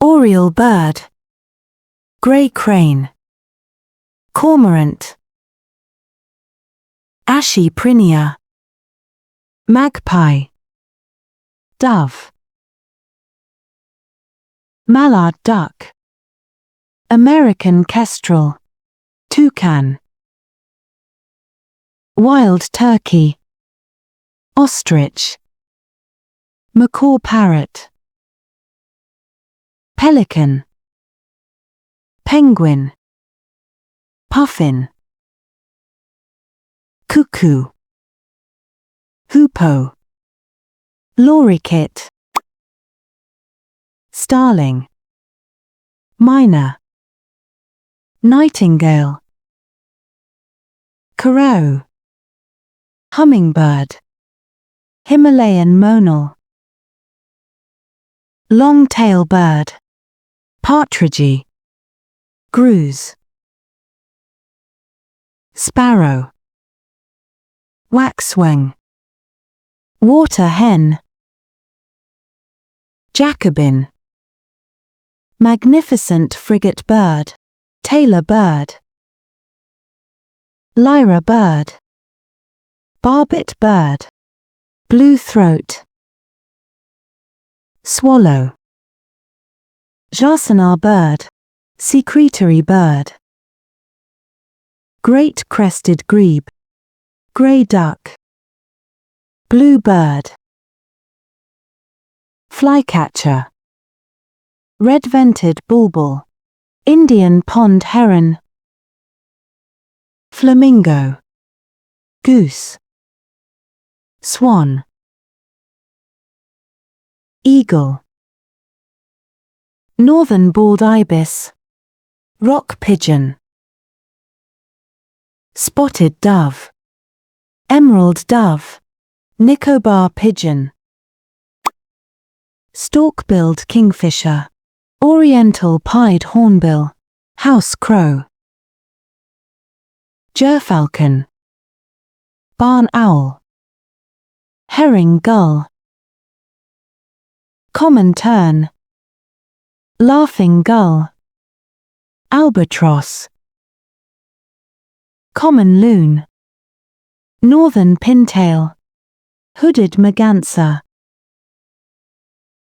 Oriole bird, grey crane, cormorant, Aschiprinia, magpie, dove, mallard duck, American kestrel, toucan, wild turkey, ostrich, macaw parrot, pelican, penguin, puffin, cuckoo, hoopoe, lorikeet, starling, myna, nightingale, crow, hummingbird, Himalayan monal, long-tail bird, partridge, grouse, sparrow, waxwing, water hen, Jacobin, magnificent frigate bird, tailor bird, lyra bird, barbet bird, blue throat, swallow, jasanar bird, secretory bird, great crested grebe, grey duck, blue bird, flycatcher, red-vented bulbul, Indian pond heron, flamingo, goose, swan, eagle, northern bald ibis, rock pigeon, spotted dove, emerald dove, Nicobar pigeon, stalk-billed kingfisher, oriental pied hornbill, house crow, gerfalcon, barn owl, herring gull, common tern, laughing gull, albatross, common loon, northern pintail, hooded merganser,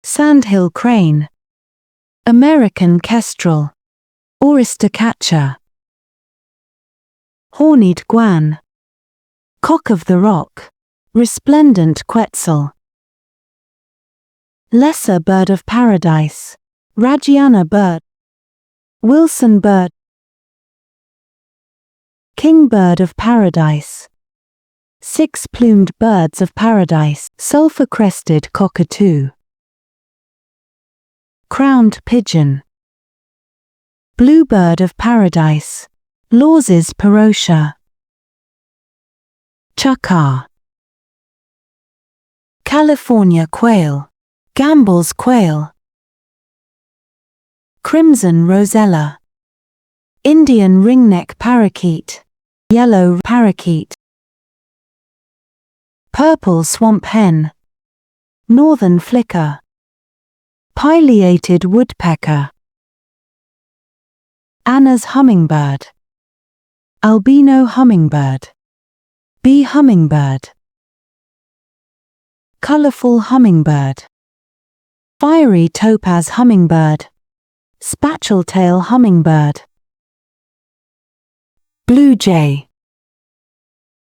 sandhill crane, American kestrel, Auristocatcher, horned guan, cock of the rock, resplendent quetzal, lesser bird of paradise, Ragiana bird, Wilson bird, kingbird of paradise, six-plumed birds of paradise, sulphur-crested cockatoo, crowned pigeon, bluebird of paradise, Laws's parotia, chukar, California quail, Gamble's quail, crimson rosella, Indian ringneck parakeet, yellow parakeet, purple swamp hen, northern flicker, pileated woodpecker, Anna's hummingbird, albino hummingbird, bee hummingbird, colorful hummingbird, fiery topaz hummingbird, spatuletail hummingbird, blue jay,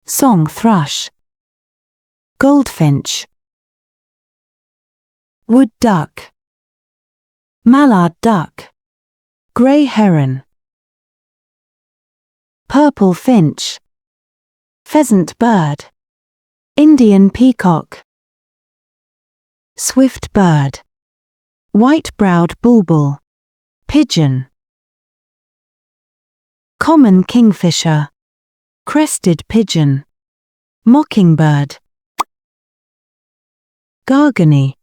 song thrush, goldfinch, wood duck, mallard duck, grey heron, purple finch, pheasant bird, Indian peacock, swift bird, white-browed bulbul, pigeon, common kingfisher, crested pigeon, mockingbird, gargany,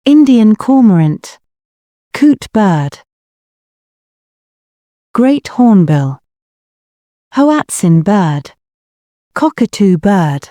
Indian cormorant, coot bird, great hornbill, hoatzin bird, cockatoo bird.